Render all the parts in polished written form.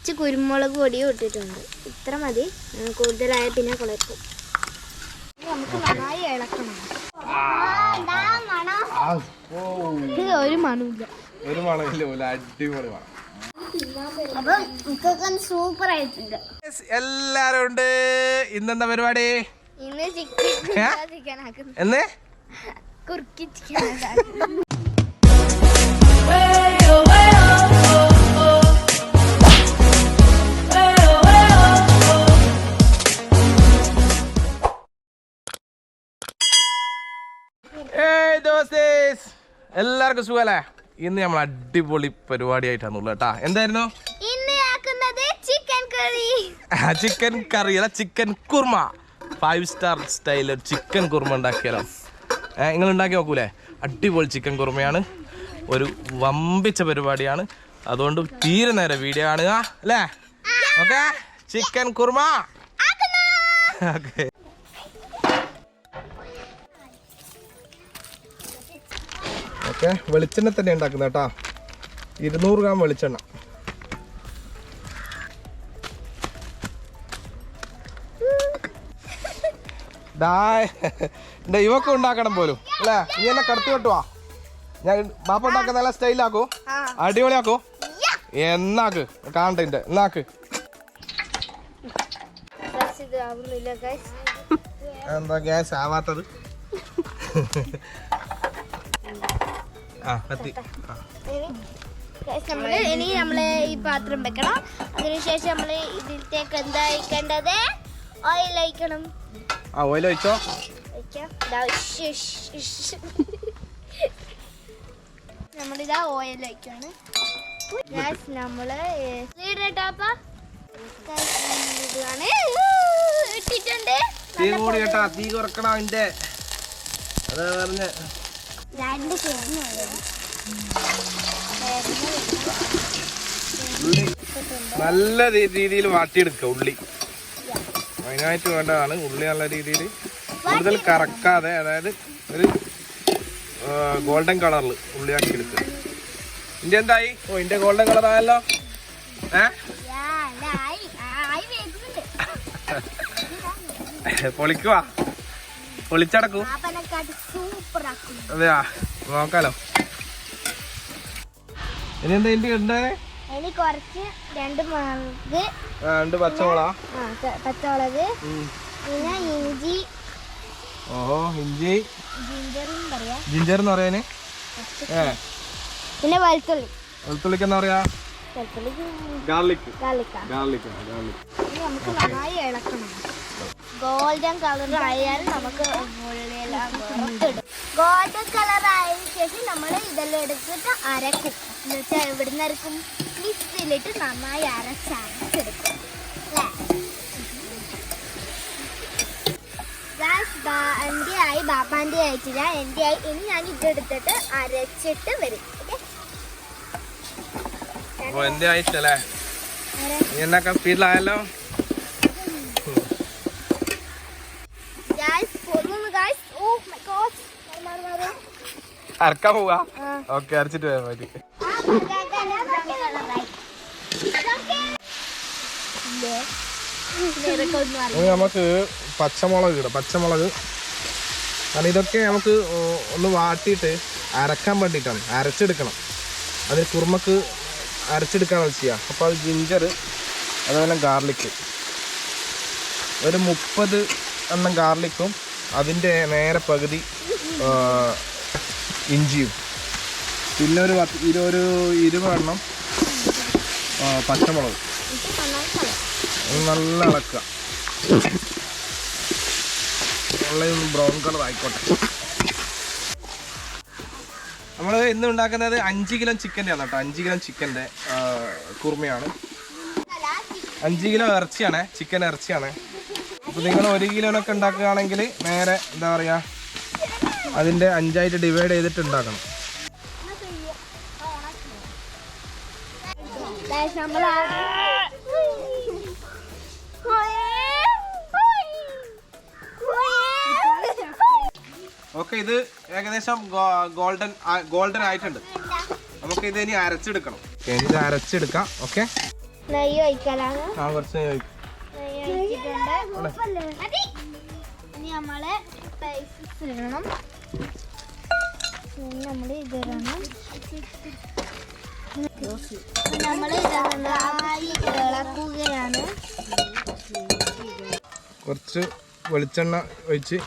കുറച്ച് കുരുമുളക് പൊടിയും ഇട്ടിട്ടുണ്ട്. ഇത്ര മതി, കൂടുതലായ പിന്നെ കുഴപ്പം. നമുക്ക് നന്നായി ഇളക്കണം. ഒരു മണമില്ല, ഒരു മണമില്ല, അടിപൊളി മണം. സൂപ്പർ ആയിട്ടുണ്ട്. എല്ലാരും ഉണ്ട്. ഇന്നെന്താ പരിപാടി? ഇന്ന് ചിക്കൻ എന്ന് കുറുക്കി ചിക്കൻ. എല്ലാവർക്കും സുഖല്ലേ? ഇന്ന് നമ്മൾ അടിപൊളി പരിപാടിയായിട്ടാണുള്ളത് കേട്ടാ. എന്തായിരുന്നു? ചിക്കൻ കറി അല്ല, chicken kurma. 5 star style chicken kurma ഉണ്ടാക്കിയാലോ? നിങ്ങൾ ഉണ്ടാക്കി നോക്കൂലേ? അടിപൊളി ചിക്കൻ കുർമയാണ്. ഒരു വമ്പിച്ച പരിപാടിയാണ്. അതുകൊണ്ട് തീരെ നേരെ വീഡിയോ കാണുക അല്ലേ? Okay, chicken korma. Okay, okay. വെളിച്ചെണ്ണ തന്നെ ഉണ്ടാക്കുന്ന കേട്ടാ. 200 ഗ്രാം വെളിച്ചെണ്ണ. ഇവക്ക് ഉണ്ടാക്കണം പോലും അല്ലേ? നീ എന്നെ കടത്തി വെട്ടുവാ. ഞാൻ ബാപ്പ ഉണ്ടാക്കുന്ന നല്ല സ്റ്റൈലാക്കൂ, അടിപൊളിയാക്കൂ. എന്നാക്ക് കാണട്ടെ. എന്നാക്ക് എന്താ ഗ്യാസ് ആവാത്തത്? ഇനി നമ്മള് ഈ പാത്രം വെക്കണം. അതിനുശേഷം നമ്മള് ഇതിലേക്ക് എന്താ വെക്കേണ്ടത്? ഓയിൽ ഒഴിക്കണം. ഓയിൽ ഒഴിച്ചോ. നമ്മളിതാ ഓയിൽ ഒഴിക്കാണ്. നമ്മള് ഇട്ടിട്ടുണ്ട്. തീ കൂടി കേട്ടാ, തീ കുറക്കണം അതിന്റെ. അതാ പറഞ്ഞ നല്ല രീതിയിൽ വാട്ടിയെടുക്കുക ഉള്ളി. അതിനായിട്ട് വേണ്ടതാണ് ഉള്ളി നല്ല രീതിയിൽ കൂടുതൽ കറക്കാതെ, അതായത് ഒരു ഗോൾഡൻ കളറിൽ ഉള്ളിയാക്കി എടുക്കുക. ഇന്റെ എന്തായി? ഓ, ഇന്റെ ഗോൾഡൻ കളർ ആയല്ലോ. പൊളിക്കുവാ, പൊളിച്ചടക്കൂ. അതെയാ, നോക്കാലോ. ഇനി എന്താ ഇന്റെ ഉണ്ട്? രണ്ട് പച്ചമുളക്, പിന്നെ ഇഞ്ചി. ഓഹോ, ഇഞ്ചി, ജിഞ്ചർ എന്ന് പറയാന്. പിന്നെ വെളുത്തുള്ളി. വെളുത്തുള്ളിക്ക് എന്താ പറയാ? ഗാർലിക്. നമുക്ക് നന്നായി ഇളക്കണം. ഗോൾഡൻ കളർ ആയാൽ നമുക്ക് ഗോൾഡൻ കളർ ആയതിനു ശേഷം നമ്മൾ ഇതെല്ലാം എടുത്തിട്ട് അരക്കും. എന്നുവെച്ചാൽ എവിടുന്ന് അരക്കും? മിക്സിയിലിട്ട് നന്നായി അരച്ചെടുക്കും. എൻ്റെ ആയി, ബാപ്പാൻ്റെ ആയിട്ടില്ല, എൻ്റെ ആയി. ഇനി ഞാൻ ഇതെടുത്തിട്ട് അരച്ചിട്ട് വരും. എന്റെ ആയിട്ടല്ലേ? എന്നൊക്കെ സ്പീഡിലായല്ലോ. അരക്കാൻ പോവാ. ഓക്കെ, അരച്ചിട്ട് വരാൻ മതി. നമുക്ക് പച്ചമുളക് ഇടാം. പച്ചമുളക് കാരണം ഇതൊക്കെ നമുക്ക് ഒന്ന് വാട്ടിയിട്ട് അരക്കാൻ വേണ്ടിയിട്ടാണ്, അരച്ചെടുക്കണം. അതിന് കുറുമക്ക് അരച്ചെടുക്കാനാണ് ചെയ്യുക. അപ്പോൾ അത് ജിഞ്ചർ, അതുപോലെ ഗാർലിക്ക്, ഒരു 30 എണ്ണം ഗാർലിക്കും അതിൻ്റെ നേരെ പകുതി ഇഞ്ചിയും, പിന്നെ ഒരു 20 എണ്ണം പച്ചമുളക്. നല്ല ഇളക്കുക. നല്ലൊന്ന് ബ്രൗൺ കളർ ആയിക്കോട്ടെ. നമ്മൾ ഇന്ന് ഉണ്ടാക്കുന്നത് 5 കിലോ ചിക്കൻ്റെ ആണ് കേട്ടോ. 5 കിലോ ചിക്കൻ്റെ കുറുമയാണ്. 5 കിലോ ഇറച്ചിയാണ്, ചിക്കൻ ഇറച്ചിയാണ്. അപ്പോൾ നിങ്ങൾ 1 കിലോനൊക്കെ ഉണ്ടാക്കുകയാണെങ്കിൽ നേരെ എന്താ പറയുക, അതിൻ്റെ 5ആയിട്ട് ഡിവൈഡ് ചെയ്തിട്ട് ഉണ്ടാക്കണം. ഓക്കെ, ഇത് ഏകദേശം ഗോൾഡൻ ആയിട്ടുണ്ട്. നമുക്ക് ഇത് ഇനി അരച്ചെടുക്കണം. ഇത് അരച്ചെടുക്കാം. ഓക്കെ, നെയ്യ് ഒഴിക്കലാണ്. കുറച്ച് നെയ്യ് ഒഴിച്ചിട്ടുണ്ട്. ഇനി നമ്മള് സ്പൈസസ് ഇടണം. നമ്മൾ ഇതിടണം. നമ്മൾ ഇളക്കുകയാണ്. കുറച്ച് വെളിച്ചെണ്ണ ഒഴിച്ച്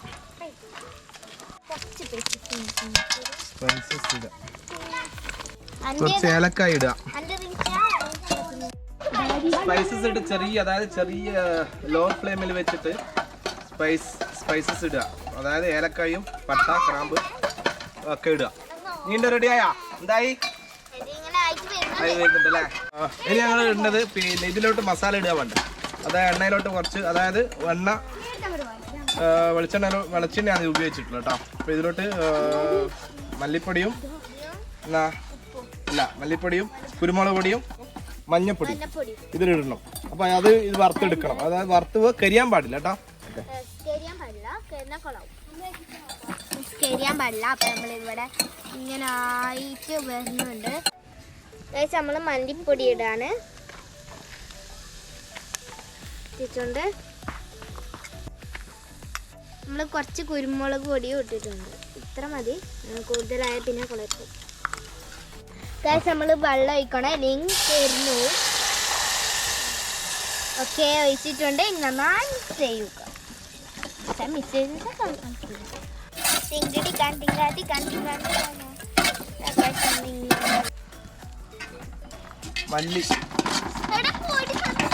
കുറച്ച് ഏലക്കായ ഇടുക. സ്പൈസസ് ഇട്ട് ചെറിയ ലോ ഫ്ലെയിമിൽ വെച്ചിട്ട് സ്പൈസസ് ഇടുക. അതായത് ഏലക്കായും പട്ട ഗ്രാമ്പ് ഒക്കെ ഇടുക. നീണ്ട റെഡിയായാ? എന്തായി? ആയി വരുന്നുണ്ടല്ലേ. ഇനി ഞങ്ങൾ ഇടുന്നത് പിന്നെ ഇതിലോട്ട് മസാല ഇടുക വേണ്ട. അതായത് എണ്ണയിലോട്ട് കുറച്ച്, അതായത് വെളിച്ചെണ്ണയാണ് ഉപയോഗിച്ചിട്ടുള്ളത് കേട്ടോ. അപ്പോൾ ഇതിലോട്ട് മല്ലിപ്പൊടിയും മല്ലിപ്പൊടിയും കുരുമുളക് പൊടിയും മഞ്ഞപ്പൊടി ഇതിലിടണം. അപ്പോൾ ഇത് വറുത്തെടുക്കണം. അതായത് വറുത്ത് കരിയാൻ പാടില്ല കേട്ടോ. അപ്പൊ നമ്മളിവിടെ ഇങ്ങനെ ആയിട്ട് വരുന്നുണ്ട്. നമ്മൾ മല്ലിപ്പൊടി ഇടാണ്. ഇട്ടിട്ടുണ്ട്. നമ്മൾ കുറച്ച് കുരുമുളക് പൊടിയും ഇട്ടിട്ടുണ്ട്. ഇത്ര മതി, കൂടുതലായ പിന്നെ കുളർക്കും. നമ്മൾ വെള്ളം ഒഴിക്കണം, അല്ലെങ്കിൽ കരിഞ്ഞു. ഓക്കെ, ഒഴിച്ചിട്ടുണ്ട്. നന്നായി ചെയ്യുക.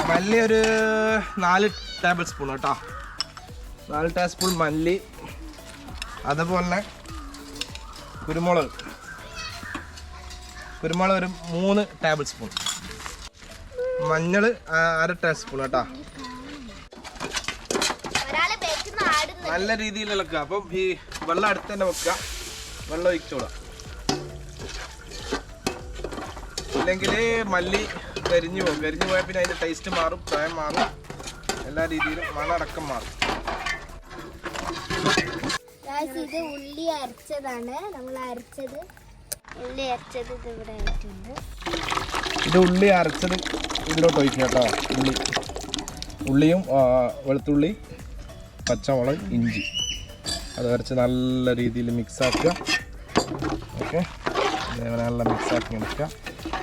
മല്ലി ഒരു 4 ടേബിൾ സ്പൂൺ കേട്ടോ. 4 ടേബിൾ സ്പൂൺ മല്ലി. അതുപോലെ കുരുമുളക് ഒരു 3 ടേബിൾ സ്പൂൺ. മഞ്ഞൾ 1/2 ടേബിൾ സ്പൂൺ കേട്ടോ. നല്ല രീതിയിൽ ഇളക്കുക. അപ്പം ഈ വെള്ളം അടുത്ത് തന്നെ വെക്കുക. വെള്ളം ഒഴിച്ചോളാം, ഇല്ലെങ്കിൽ മല്ലി കരിഞ്ഞു പോകും. കരിഞ്ഞു പോയാൽ പിന്നെ അതിൻ്റെ ടേസ്റ്റ് മാറും, പ്രായം മാറും, എല്ലാ രീതിയിലും മണടക്കം മാറും. ഇത് ഉള്ളി അരച്ചതാണ്. നമ്മൾ അരച്ചത് ഉള്ളി അരച്ചത് ഇത് ഇവിടെ ആയിട്ടുണ്ട്. ഇത് ഉള്ളി അരച്ചത് ഇതിലോട്ട് ഒഴിക്കുക കേട്ടോ. ഉള്ളിയും വെളുത്തുള്ളി, പച്ചമുളക്, ഇഞ്ചി അത് അരച്ച് നല്ല രീതിയിൽ മിക്സ് ആക്കുക. ഓക്കെ, നല്ല മിക്സ് ആക്കി എടുക്കുക.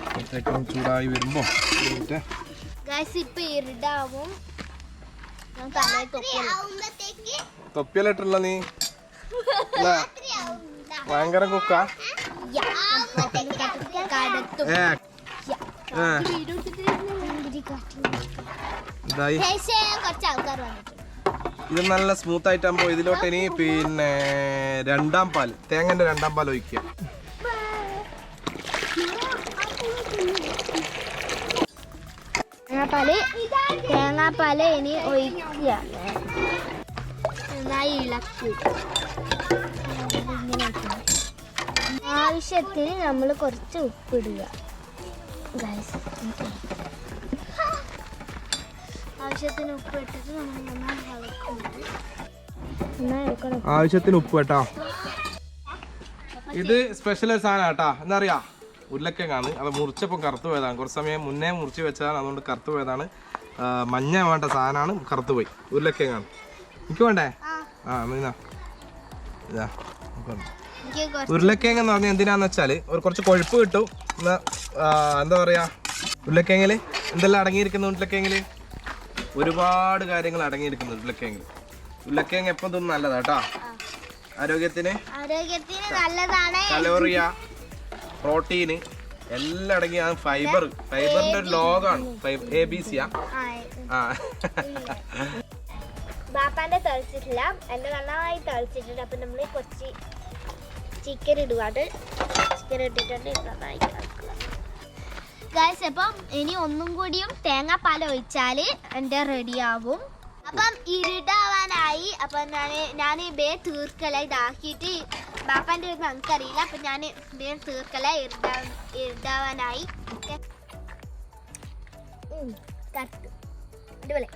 അപ്പോഴത്തേക്കും ചൂടായി വരുമ്പോൾ തൊപ്പിയല്ലിട്ടുള്ള നീ ഭയങ്കര കുക്കാ. ഇതായി ഇത് നല്ല സ്മൂത്ത് ആയിട്ടാകുമ്പോൾ ഇതിലോട്ട് ഇനി പിന്നെ തേങ്ങന്റെ 2-ാം പാൽ ഒഴിക്കുക. തേങ്ങാപ്പാല് ഇനി ഒഴിക്കുക. നന്നായി ഇളക്കി. ആവശ്യത്തിന് നമ്മൾ കുറച്ച് ഉപ്പിടുക. ആവശ്യത്തിന് ഉപ്പ് ഇട്ടിട്ട് നമ്മൾ നന്നായി ഇളക്കണം. ആവശ്യത്തിന് ഉപ്പ് കേട്ടോ. ഇത് സ്പെഷ്യൽ സാധനം കേട്ടാ. എന്താ പറയാ, ഉരുളക്കിഴങ്ങാണ്. അത് മുറിച്ചപ്പം കറുത്തു പോയതാണ്. കുറച്ച് സമയം മുന്നേ മുറിച്ച് വെച്ചതാണ്, അതുകൊണ്ട് കറുത്തു പോയതാണ്. മഞ്ഞ വേണ്ട സാധനമാണ്, കറുത്തു പോയി. ഉരുളക്കിഴങ്ങാണ്. എനിക്ക് വേണ്ടേ? ഇതാ ഉരുളക്കിഴങ്ങ് എന്ന് പറഞ്ഞാൽ എന്തിനാന്ന് വെച്ചാൽ കുറച്ച് കൊഴുപ്പ് കിട്ടും. എന്താ പറയാ, ഉരുളക്കിഴങ്ങിൽ എന്തെല്ലാം അടങ്ങിയിരിക്കുന്നു? ഉരുളക്കിഴങ്ങിൽ ഒരുപാട് കാര്യങ്ങൾ അടങ്ങിയിരിക്കുന്നു. ഉരുളക്കിഴങ്ങ് എപ്പം തിന്നും നല്ലതാ കേട്ടോ. ആരോഗ്യത്തിന് നല്ലതാണ്. കലോറിയ, പ്രോട്ടീന് എല്ലാം അടങ്ങിയ ഫൈബറിന്റെ ഒരു ലോകമാണ്. ABC ബാപ്പാന്റെ തളിച്ചിട്ടില്ല, എന്റെ നന്നായി തളിച്ചിട്ടുണ്ട്. അപ്പൊ നമ്മള് കുറച്ച് ചിക്കൻ ഇടുവാണ്ട്. ചിക്കൻ ഇട്ടിട്ടുണ്ട്, നന്നായി ഗൈസ്. അപ്പം ഇനി ഒന്നും കൂടിയും തേങ്ങാപ്പാൽ ഒഴിച്ചാല് എന്റെ റെഡിയാവും. അപ്പം ഇരുടാവാനായി. അപ്പൊ ഞാൻ ബേ തീർക്കല ഇതാക്കിയിട്ട് ബാപ്പാന്റെ ഒരു നമുക്കറിയില്ല. അപ്പൊ ഞാൻ ബേ തീർക്കല ഇരുടാവാനായി. കട്ട് ഇതുപോലെ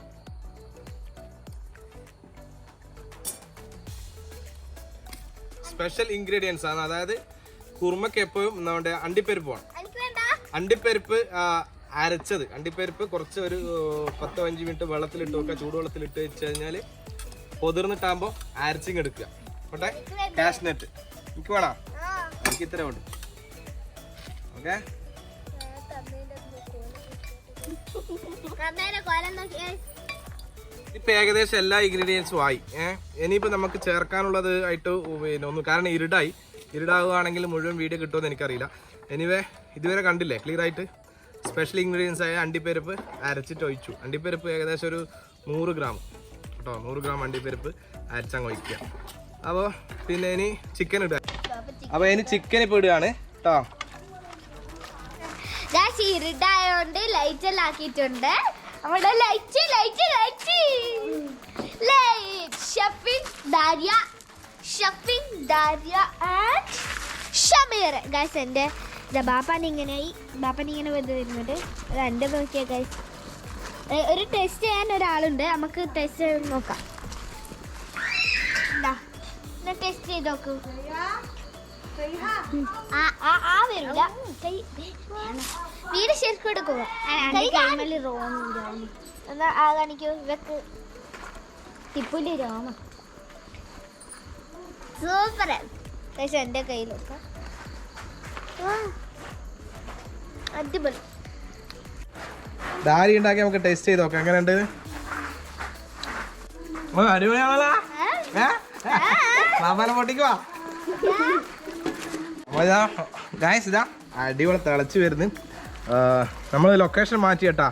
സ്പെഷ്യൽ ഇൻഗ്രീഡിയൻസ് ആണ്. അതായത് കുറുമക്ക് എപ്പോഴും നമ്മുടെ അണ്ടിപ്പരിപ്പ് വേണം. അണ്ടിപ്പരിപ്പ് അരച്ചത് അണ്ടിപ്പരിപ്പ് കുറച്ച് ഒരു 10-15 മിനിറ്റ് വെള്ളത്തിലിട്ട് വെക്കുക. ചൂടുവെള്ളത്തിലിട്ട് വെച്ച് കഴിഞ്ഞാൽ പൊതിർന്നിട്ടാകുമ്പോൾ അരച്ചിങ് എടുക്കുക. ഓട്ടെ കാഷ്നട്ട് എനിക്ക് വേണോ? എനിക്ക് ഇത്ര വേണം. ഓക്കെ ഇപ്പൊ ഏകദേശം എല്ലാ ഇൻഗ്രീഡിയൻസും ആയി. ഇനിയിപ്പോ നമുക്ക് ചേർക്കാനുള്ളത് ആയിട്ട് പിന്നെ ഒന്നും, കാരണം ഇരുടാവുകയാണെങ്കിൽ മുഴുവൻ വീഡിയോ കിട്ടുമെന്ന് എനിക്കറിയില്ല. എനിവേ ഇതുവരെ കണ്ടില്ലേ ക്ലിയർ ആയിട്ട്. സ്പെഷ്യൽ ഇൻഗ്രീഡിയൻസ് ആയ അണ്ടിപ്പരിപ്പ് അരച്ചിട്ട് ഒഴിച്ചു. അണ്ടിപ്പരിപ്പ് ഏകദേശം ഒരു 100 ഗ്രാം കേട്ടോ. 100 ഗ്രാം അണ്ടിപ്പരിപ്പ് അരച്ചങ്ങ് ഒഴിക്കുക. അപ്പോൾ പിന്നെ ഇനി ചിക്കൻ ഇടുക. അപ്പോൾ ഇനി ചിക്കൻ ഇപ്പോൾ ഇടുകയാണ് കേട്ടോ. ഇരുട്ടായോണ്ട് ലൈറ്റ് എല്ലാം ആക്കിയിട്ടുണ്ട്. നമ്മുടെ Daria and Shamir. ഗൈസ് എൻ്റെ ബാപ്പാൻ്റെ ഇങ്ങനെ വരുന്നുണ്ട്. അത് എൻ്റെ നോക്കിയാ ഗൈസ്. ഒരു ടെസ്റ്റ് ചെയ്യാൻ ഒരാളുണ്ട്. നമുക്ക് ടെസ്റ്റ് ചെയ്ത് നോക്കാം. ടെസ്റ്റ് ചെയ്ത് നോക്കൂ. വരില്ല വീട് ശരിക്കും എടുക്കുക. എന്നാ കാണിക്കൂ. ഇവക്ക് ടിപ്പുന്റെ രോമ സൂപ്പർ. പക്ഷെ എന്റെ കയ്യിലൊക്കെ അടിപൊളി. ഡാരി ഉണ്ടാക്കി നമുക്ക് ടേസ്റ്റ് ചെയ്ത് നോക്കാം എങ്ങനെയുണ്ട്. അടിപൊളിയാണല്ലോ. മാമാനെ പൊട്ടിക്കുവാ. ഗായ്സ് ഇതാ അടിപൊളി തിളച്ച് വരുന്നു. നമ്മൾ ലൊക്കേഷൻ മാറ്റി കേട്ടാ.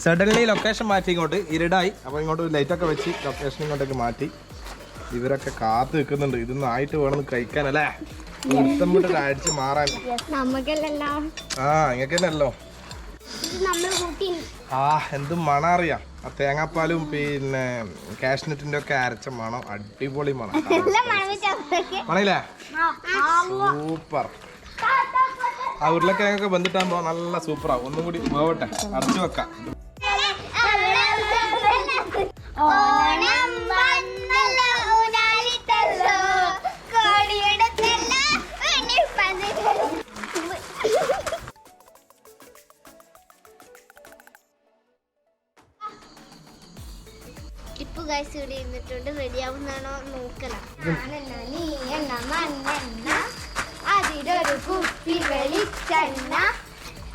സഡൻലി ലൊക്കേഷൻ മാറ്റി ഇങ്ങോട്ട് ഇരുടായി. അപ്പോൾ ഇങ്ങോട്ട് ലൈറ്റൊക്കെ വെച്ച് ലൊക്കേഷൻ ഇങ്ങോട്ടേക്ക് മാറ്റി. ഇവരൊക്കെ കാത്തു നിൽക്കുന്നുണ്ട്. ഇതൊന്നും ആയിട്ട് വേണം കഴിക്കാനല്ലേ. ഇഷ്ടംപ്പെട്ടിട്ട് അടിച്ച് മാറാൻ. ഇങ്ങക്ക് തന്നെയല്ലോ. എന്ത് മണം അറിയാം. ആ തേങ്ങാപ്പാലും പിന്നെ കാഷ്നട്ടിന്റെ ഒക്കെ അരച്ച മണം. അടിപൊളി മണം. മണയില്ലേ? സൂപ്പർ. ആ ഉരുളക്കിഴങ്ങൊക്കെ വെന്തിട്ടാകുമ്പോ നല്ല സൂപ്പറാവും. ഒന്നും കൂടി വേവട്ടെ. അടച്ചു വെക്കാം. ഇപ്പൊ ഗൈസ് ഇവിടെ ഇരുന്നിട്ടുണ്ട്. റെഡിയാവുന്നാണോ നോക്കണം. അതിലൊരു കുപ്പി വെളിച്ചെണ്ണ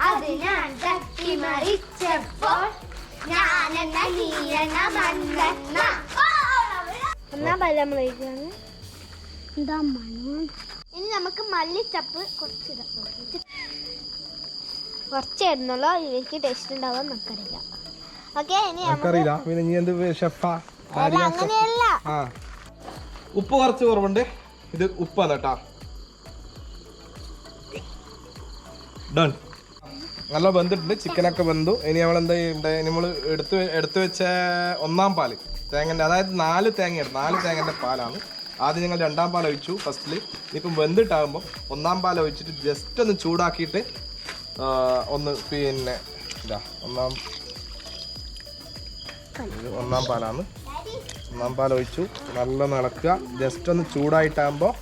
അത് ഞാൻ തട്ടി മറിച്ചപ്പോൾ ഞാനെണ്ണ നീയെണ്ണ മണ്ണെണ്ണ. ഒന്നാം പല നമ്മൾ കഴിക്കുകയാണ്. എന്താ മണം. ഇനി നമുക്ക് മല്ലിച്ചപ്പ് കുറച്ചിടുന്നുള്ളൂ. ഇവർക്ക് ടേസ്റ്റ് ഉണ്ടാവാൻ നമുക്കറിയില്ല. ഓക്കെ അങ്ങനെയല്ല. ഉപ്പ് കുറച്ച് കുറവുണ്ട്. ഇത് ഉപ്പാണ് കേട്ടാ. ഡൺ. നല്ല വെന്തിട്ടുണ്ട്. ചിക്കനൊക്കെ വെന്തു. ഇനി നമ്മളെന്താ ചെയ്യണ്ടേ? നമ്മൾ എടുത്തു വെച്ച ഒന്നാം പാല് തേങ്ങൻ്റെ, അതായത് 4 തേങ്ങൻ്റെ പാലാണ്. ആദ്യം ഞങ്ങൾ 2ാം പാൽ ഒഴിച്ചു ഫസ്റ്റിൽ. ഇപ്പം വെന്തിട്ടാകുമ്പോൾ 1ാം പാൽ ഒഴിച്ചിട്ട് ജസ്റ്റ് ഒന്ന് ചൂടാക്കിയിട്ട് ഒന്ന് പിന്നെ ഇതാ ഒന്നാം പാലാണ്. 1ാം പാൽ ഒഴിച്ചു. നല്ല ഇളക്കുക. ജസ്റ്റ് ഒന്ന് ചൂടായിട്ടാകുമ്പോൾ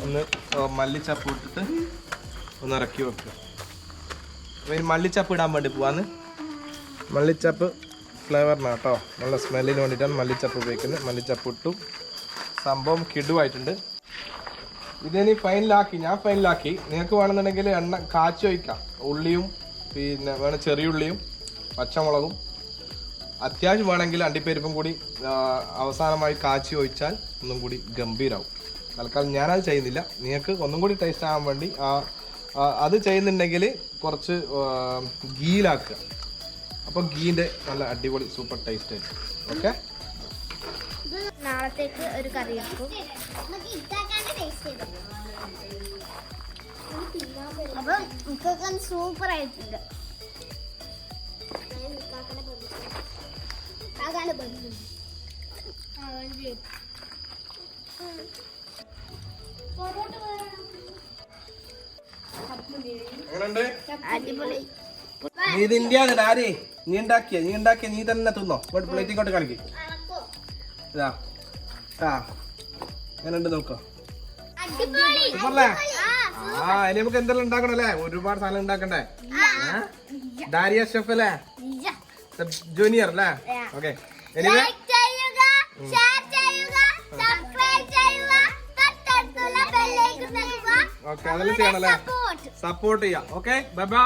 ഒന്ന് മല്ലിച്ചപ്പ് ഇട്ടിട്ട് ഒന്ന് ഇറക്കി വെക്കുക. അപ്പോൾ ഇനി മല്ലിച്ചപ്പ് ഇടാൻ വേണ്ടി പോവാന്ന്. മല്ലിച്ചപ്പ് ഫ്ലേവറിനാണ് കേട്ടോ. നല്ല സ്മെല്ലിന് വേണ്ടിയിട്ടാണ് മല്ലിച്ചപ്പ് ഉപയോഗിക്കുന്നത്. മല്ലിച്ചപ്പ് ഇട്ടു. സംഭവം കിടുവായിട്ടുണ്ട്. ഇതിനി ഞാൻ ഫൈനലാക്കി. നിങ്ങൾക്ക് വേണമെന്നുണ്ടെങ്കിൽ എണ്ണ കാച്ചി ഒഴിക്കാം. ഉള്ളിയും പിന്നെ വേണം ചെറിയ ഉള്ളിയും പച്ചമുളകും അത്യാവശ്യം വേണമെങ്കിൽ അണ്ടിപ്പരിപ്പും കൂടി അവസാനമായി കാച്ചി ഒഴിച്ചാൽ ഒന്നും കൂടി ഗംഭീരാവും. തൽക്കാലം ഞാനത് ചെയ്യുന്നില്ല. നിങ്ങൾക്ക് ഒന്നും കൂടി ടേസ്റ്റ് ആകാൻ വേണ്ടി അത് ചെയ്യുന്നുണ്ടെങ്കിൽ കുറച്ച് ഗീലാക്കുക. അപ്പോൾ ഗീൻ്റെ നല്ല അടിപൊളി സൂപ്പർ ടേസ്റ്റ് ആയിരിക്കും. ഓക്കെ, നാളത്തേക്ക് ഒരു കറി വെക്കും. അപ്പം സൂപ്പർ ആയിട്ടുണ്ട്. അടിപൊളി. നീ ഇതിന്റെ ആരേ നീ ഉണ്ടാക്കിയ നീ തന്നെ തിന്നോ. പ്ലേറ്റ് ഇങ്ങോട്ട് കളിക്കും. ഇതാ എങ്ങനെയുണ്ട് നോക്കോ. ഇനി നമുക്ക് എന്തെല്ലാം ഉണ്ടാക്കണം അല്ലേ? ഒരുപാട് സാധനം ഉണ്ടാക്കണ്ടേ? ഡാരിയ ഷെഫ് അല്ലേ? ജൂനിയർ അല്ലേ? ഓക്കെ. ലൈക്ക് ചെയ്യുക, ഷെയർ ചെയ്യുക, സബ്സ്ക്രൈബ് ചെയ്യുക, തൊട്ടടുത്തുള്ള ബെൽ ഐക്കൺ നൽകുക. ഓക്കെ, അതെല്ലാം ചെയ്യണല്ലേ? സപ്പോർട്ട് ചെയ്യാം. Okay, bye bye.